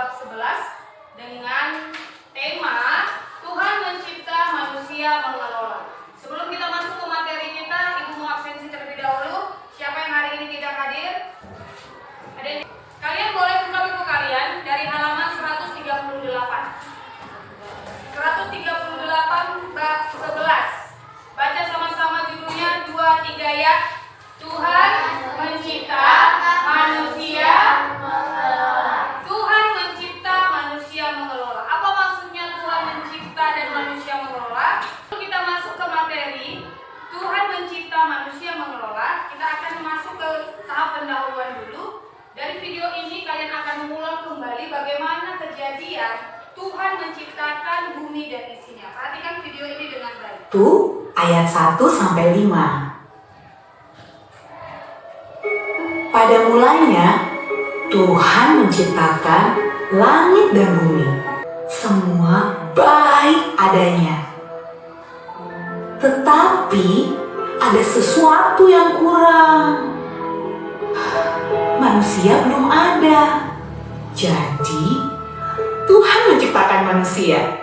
bab 11 dengan tema Tuhan mencipta, manusia mengelola. Sebelum kita masuk ke materi kita, Ibu mau absensi terlebih dahulu. Siapa yang hari ini tidak hadir? Kalian boleh buka buku kalian dari halaman 138. 138 bab 11. Baca sama-sama judulnya 2-3 ya. Tuhan mencipta, manusia mengelola. Tuhan mencipta, manusia mengelola. Apa maksudnya Tuhan mencipta dan manusia mengelola? Kita masuk ke materi Tuhan mencipta, manusia mengelola. Kita akan masuk ke tahap pendahuluan dulu. Dari video ini kalian akan mengulang kembali bagaimana kejadian Tuhan menciptakan bumi dan isinya. Perhatikan video ini dengan baik. Tuh, ayat 1-5. Pada mulanya, Tuhan menciptakan langit dan bumi. Semua baik adanya. Tetapi ada sesuatu yang kurang. Manusia belum ada. Jadi, Tuhan menciptakan manusia.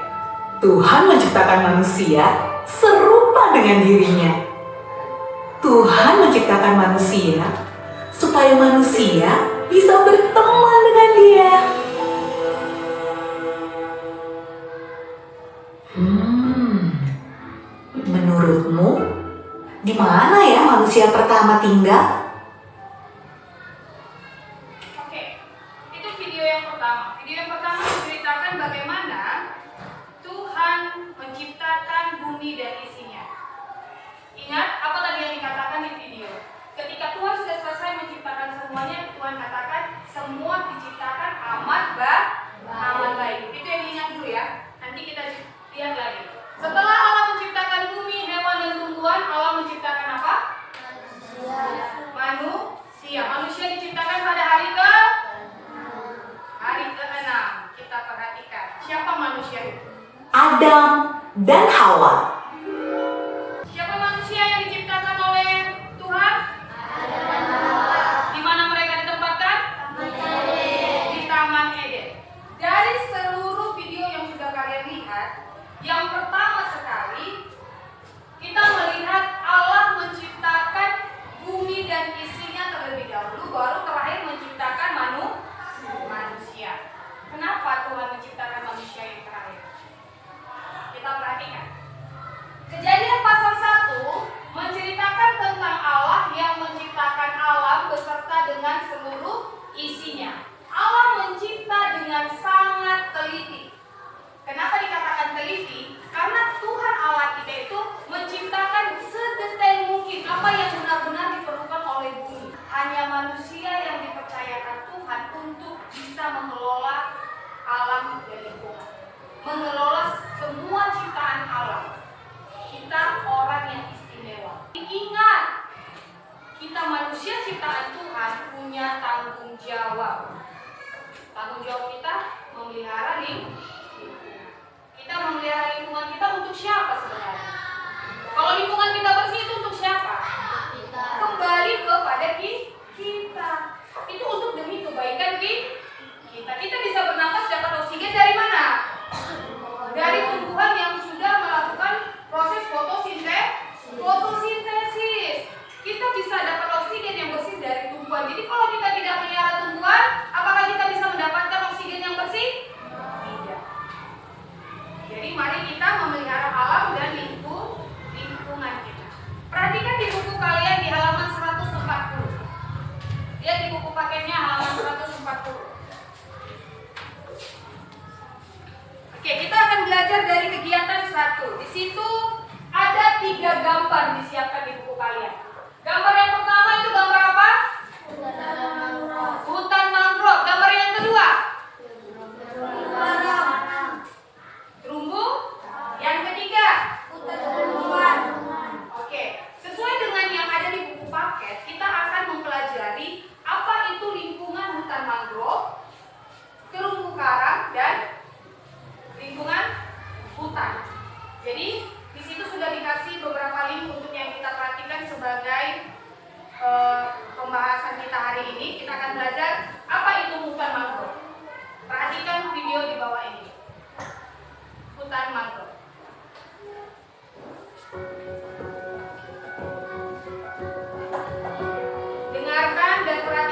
Tuhan menciptakan manusia serupa dengan dirinya. Tuhan menciptakan manusia supaya manusia bisa berteman dengan Dia. Menurutmu, di mana ya manusia pertama tinggal? Itu video yang pertama. Video yang pertama menceritakan bagaimana Tuhan menciptakan bumi dan isinya. Ingat apa tadi yang dikatakan di video? Ketika Tuhan sudah selesai menciptakan semuanya, Tuhan katakan semua diciptakan amat baik. Itu yang diingat dulu ya. Nanti kita lihat lagi. Setelah Allah menciptakan bumi, hewan dan tumbuhan, Allah menciptakan apa? Manusia. Manusia diciptakan pada hari ke-6. Kita perhatikan. Siapa manusia itu? Adam dan Hawa. Siapa manusia yang diciptakan oleh Tuhan? Di mana mereka ditempatkan? Di Taman Eden. Dari seluruh video yang sudah kalian lihat, yang pertama sekali kita melihat Allah menciptakan bumi dan isinya terlebih dahulu, baru terakhir menciptakan manusia. Kenapa Tuhan menciptakan manusia yang terakhir? Kita perhatikan. Kejadian pasal 1 menceritakan tentang Allah yang menciptakan alam beserta dengan seluruh isinya. Allah mencipta dengan sangat teliti. Kenapa dikatakan teliti? Karena Tuhan Allah kita itu menciptakan sedetail mungkin apa yang benar-benar diperlukan oleh bumi. Hanya manusia yang dipercayakan Tuhan untuk bisa mengelola alam dan lingkungan, mengelola semua ciptaan alam. Kita orang yang istimewa. Ingat, kita manusia ciptaan Tuhan punya tanggung jawab. Tanggung jawab kita memelihara lingkungan. Kita memelihara lingkungan kita untuk siapa sebenarnya? Kalau lingkungan kita bersih itu untuk siapa? Kembali kepada kita. Itu untuk demi kebaikan kita. Kita bisa bernapas dapat oksigen dari mana? Dari tumbuhan yang sudah melakukan proses fotosintesis. Kita bisa dapat oksigen yang bersih dari tumbuhan. Jadi kalau kita tidak melihara tumbuhan, apakah kita bisa mendapatkan oksigen yang bersih? Tidak. Jadi mari kita memelihara alam dan lingkungan kita. Perhatikan di buku kalian di halaman 140.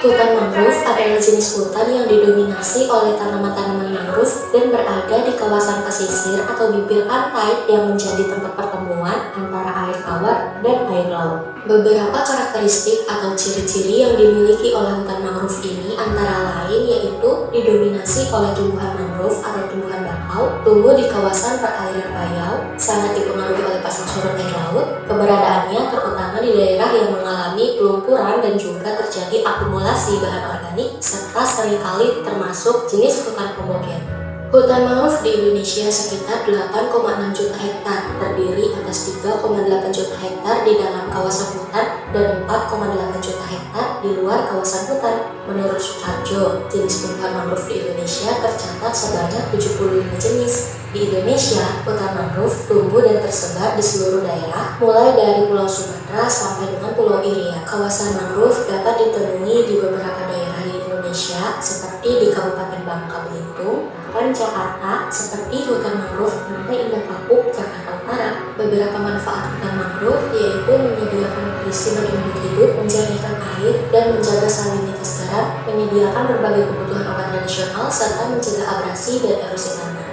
Hutan mangrove adalah jenis hutan yang didominasi oleh tanaman-tanaman mangrove dan berada di kawasan pesisir atau bibir pantai yang menjadi tempat pertemuan antara air tawar dan air laut. Beberapa karakteristik atau ciri-ciri yang dimiliki oleh hutan mangrove ini antara lain yaitu didominasi oleh tumbuhan mangrove atau tumbuhan bakau, tumbuh di kawasan perairan Riau, sangat dipengaruhi oleh pasang surut air laut, keberadaannya terutama di daerah yang mengalami pelumpuran dan juga terjadi akumulasi bahan organik, serta seringkali termasuk jenis hutan pemogen. Hutan mangrove di Indonesia sekitar 8,6 juta hektar, terdiri atas 3,8 juta hektar di dalam kawasan hutan dan 4,8 juta hektar di luar kawasan hutan. Menurut Suharjo, jenis tumbuhan mangrove di Indonesia tercatat sebanyak 75 jenis. Di Indonesia, hutan mangrove tumbuh dan tersebar di seluruh daerah, mulai dari Pulau Sumatera sampai dengan Pulau Irian. Kawasan mangrove dapat ditemui di beberapa daerah di Indonesia, seperti di Kabupaten Bangka Belitung, dan Jakarta, seperti hutan mangrove Pantai Indah Kapuk, Jakarta Utara. Beberapa manfaat hutan mangrove yaitu menyediakan nutrisi bagi makhluk hidup, menjernihkan air, dan menjaga salinitas garam, menyediakan berbagai kebutuhan obat tradisional, serta mencegah abrasi dan erosi tanah.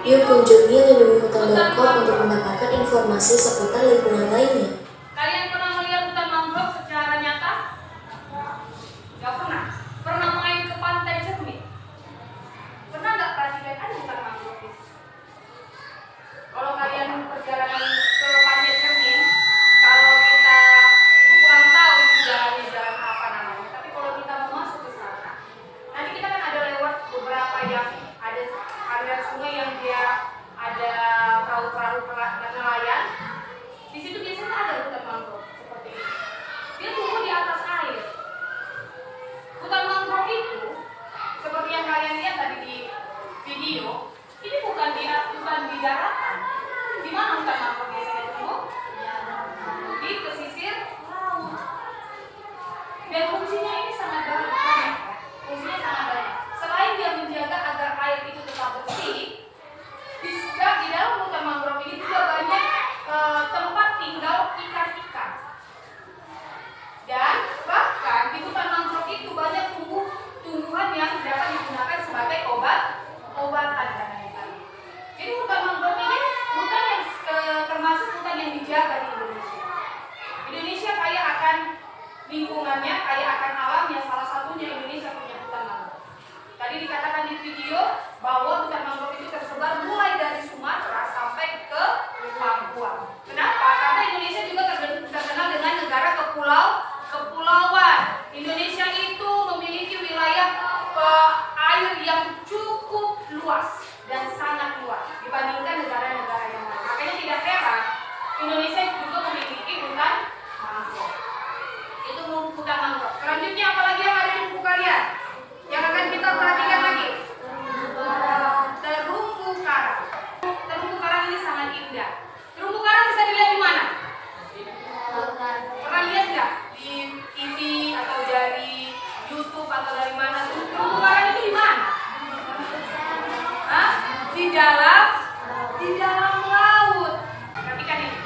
Yuk kunjungi lindungihutan.com untuk mendapatkan informasi seputar lingkungan lainnya. Kalian pernah melihat hutan mangrove secara nyata? Gak pernah. Pernah main ke pantai Cermin? Pernah nggak perhatikan ada hutan mangrove di situ? Kalau kalian perjalanan ke pantai Cermin, kalau kita kurang tahu itu jalannya jalan apa namanya, tapi kalau kita mau masuk ke sana, nanti kita kan ada lewat beberapa yang ada aliran sungai yang dia ada perahu-perahu nelayan. Di situ biasanya ada hutan mangrove seperti ini. Dia tumbuh di atas air. Hutan mangrove itu seperti yang kalian lihat tadi di video, ini bukan di daratan. Di mana hutan mangrove biasanya tumbuh? Di pesisir laut. Dan fungsinya ini sangat banyak. Fungsinya sangat banyak. Selain dia menjaga agar air itu tetap bersih, di dalam hutan mangrove ini juga banyak tempat tinggal ikan-ikan. Dan bahkan di hutan mangrove itu banyak tumbuhan yang dapat digunakan sebagai obatan. Jadi hutan mangrove ini hutan yang termasuk hutan yang dijaga di Indonesia. Indonesia kaya akan lingkungannya, kaya akan alamnya. Salah satunya Indonesia punya hutan mangrove. Tadi dikatakan di video bahwa hutan mangrove itu tersebar mulai dari Sumatera sampai ke Papua. Kenapa? Karena Indonesia juga terkenal dengan negara kepulauan. Indonesia itu memiliki wilayah air yang cukup luas dan sangat luas dibandingkan negara-negara yang lain. Makanya tidak heran Indonesia juga memiliki hutan mangrove. Itu hutan mangrove. Selanjutnya apalagi yang ada di buku kalian yang akan kita perhatikan lagi? Terumbu karang. Terumbu karang ini sangat indah. Terumbu karang bisa dilihat di mana? Pernah lihat nggak di TV atau dari YouTube atau dari mana? Terumbu karang itu di mana? Hah? Di dalam laut. Perhatikan ini.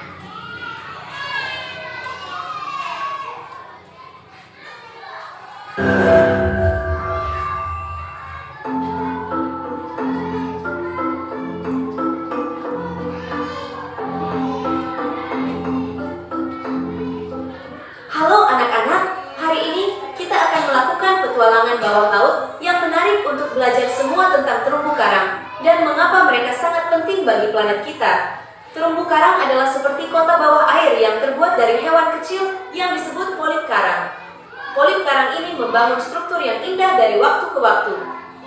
Halo anak-anak, hari ini kita akan melakukan petualangan bawah laut yang menarik untuk belajar semua tentang terumbu karang dan mengapa mereka sangat penting bagi planet kita. Terumbu karang adalah seperti kota bawah air yang terbuat dari hewan kecil yang disebut polip karang. Polip karang ini membangun struktur yang indah dari waktu ke waktu.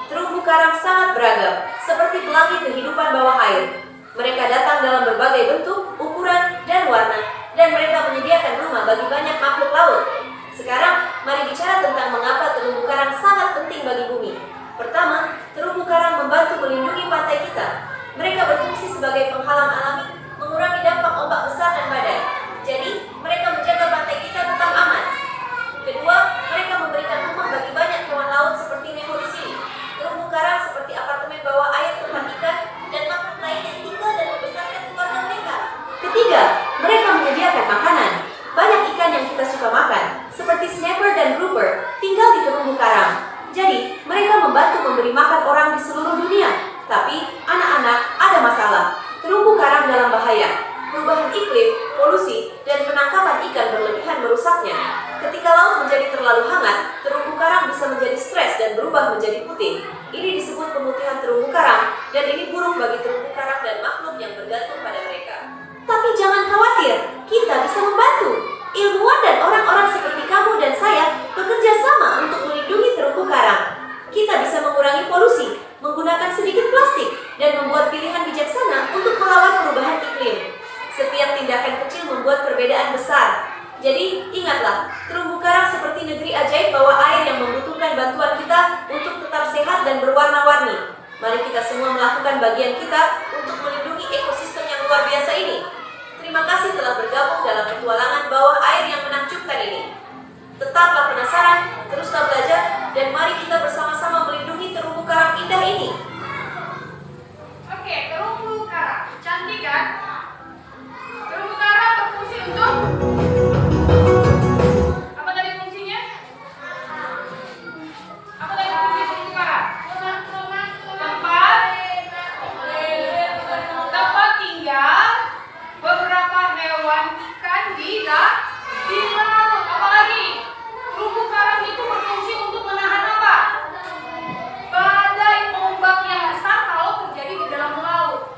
Terumbu karang sangat beragam, seperti pelangi kehidupan bawah air. Mereka datang dalam berbagai bentuk, ukuran, dan warna, dan mereka menyediakan rumah bagi banyak makhluk laut. Sekarang, mari bicara tentang mengapa terumbu karang sangat penting bagi bumi. Pertama, terumbu karang membantu melindungi pantai kita. Mereka berfungsi sebagai penghalang alami, mengurangi dampak ombak besar dan badai. Jadi, mereka menjaga pantai kita tetap aman. Kedua, mereka memberikan rumah bagi banyak hewan laut seperti Nemo di sini. Terumbu karang seperti apartemen bawah air tempat ikan dan makhluk lain yang tinggal dan membesarkan keluarga mereka. Ketiga, mereka menyediakan makanan. Banyak ikan yang kita suka makan. Grouper dan Grouper tinggal di terumbu karang. Jadi, mereka membantu memberi makan orang di seluruh dunia. Tapi, anak-anak, ada masalah. Terumbu karang dalam bahaya. Perubahan iklim, polusi, dan penangkapan ikan berlebihan merusaknya. Ketika laut menjadi terlalu hangat, terumbu karang bisa menjadi stres dan berubah menjadi putih. Ini disebut pemutihan terumbu karang, dan ini buruk bagi terumbu karang dan makhluk yang bergantung pada mereka. Tapi jangan khawatir, kita bisa membantu. Ilmuwan dan orang-orang seperti kamu dan saya bekerja sama untuk melindungi terumbu karang. Kita bisa mengurangi polusi, menggunakan sedikit plastik, dan membuat pilihan bijaksana untuk melawan perubahan iklim. Setiap tindakan kecil membuat perbedaan besar. Jadi, ingatlah, terumbu karang seperti negeri ajaib bawah air yang membutuhkan bantuan kita untuk tetap sehat dan berwarna-warni. Mari kita semua melakukan bagian kita untuk melindungi ekosistem yang luar biasa ini. Terima kasih telah bergabung dalam petualangan bawah air yang menakjubkan ini. Tetaplah penasaran, teruslah belajar, dan mari kita bersama-sama melindungi terumbu karang indah ini. Oke, terumbu karang. Cantik kan? Terumbu karang berfungsi untuk apa tadi fungsinya? Apa tadi fungsi terumbu karang? Tempat tinggal beberapa hewan ikan di laut. Apalagi terumbu karang itu berfungsi untuk menahan apa? Badai ombak yang besar kalau terjadi di dalam laut.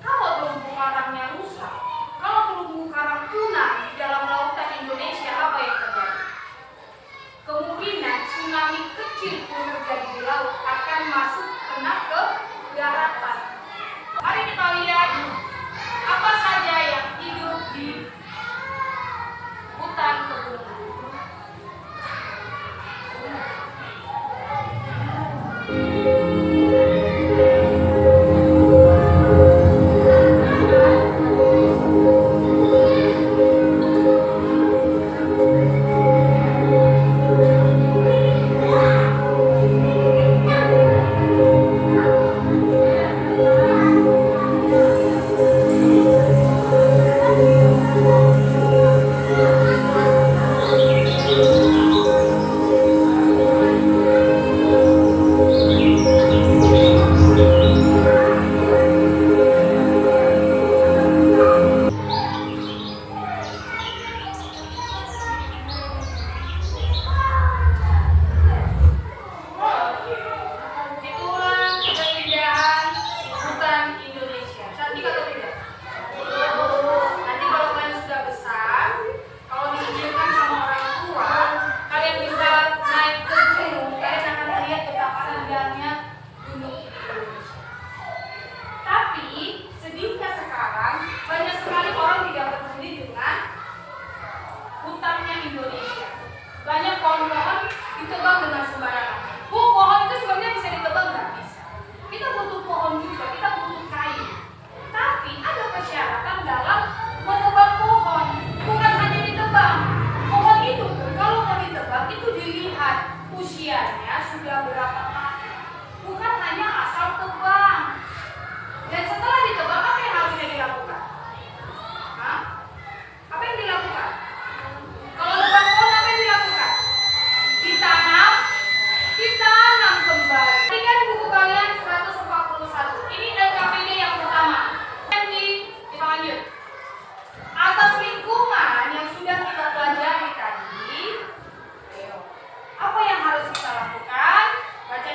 Kalau terumbu karangnya rusak, kalau terumbu karang punah di dalam lautan Indonesia, apa yang terjadi? Kemungkinan tsunami kecil pun terjadi di laut akan masuk kena ke daratan. Mari kita lihat apa saja yang hidup di hutan pegunungan. Baca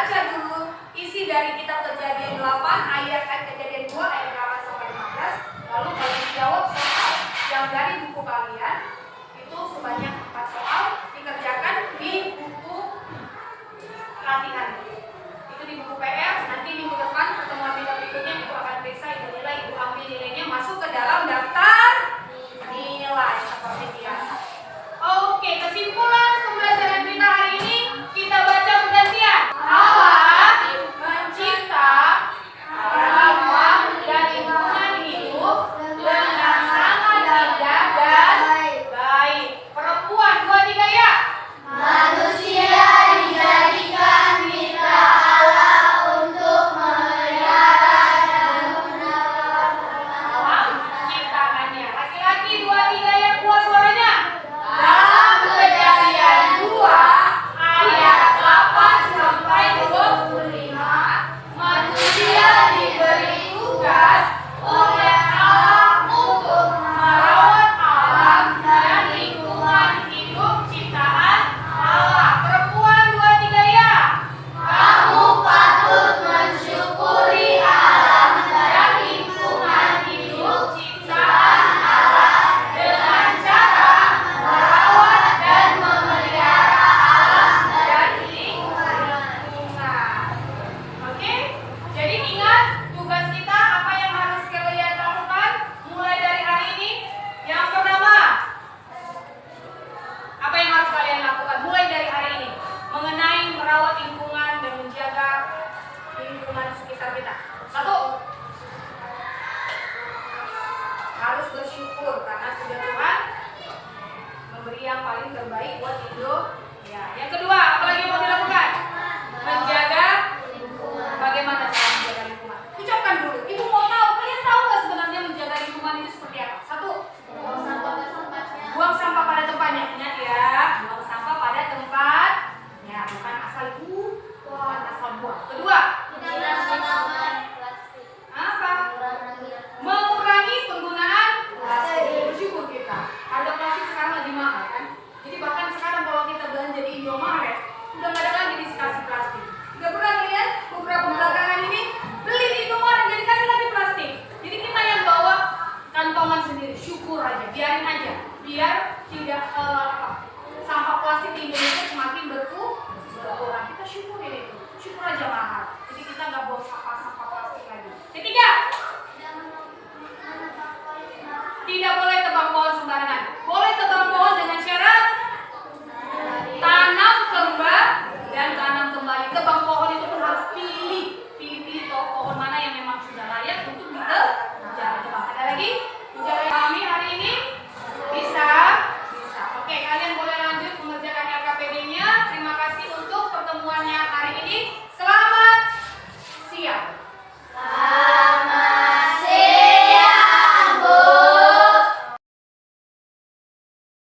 baca dulu isi dari kitab Kejadian 8 ayat Kejadian 2 ayat 8 sampai 15. Lalu kalian jawab soal yang dari buku kalian. Itu sebanyak 4 soal dikerjakan di buku latihan. Itu di buku PR. Nanti minggu depan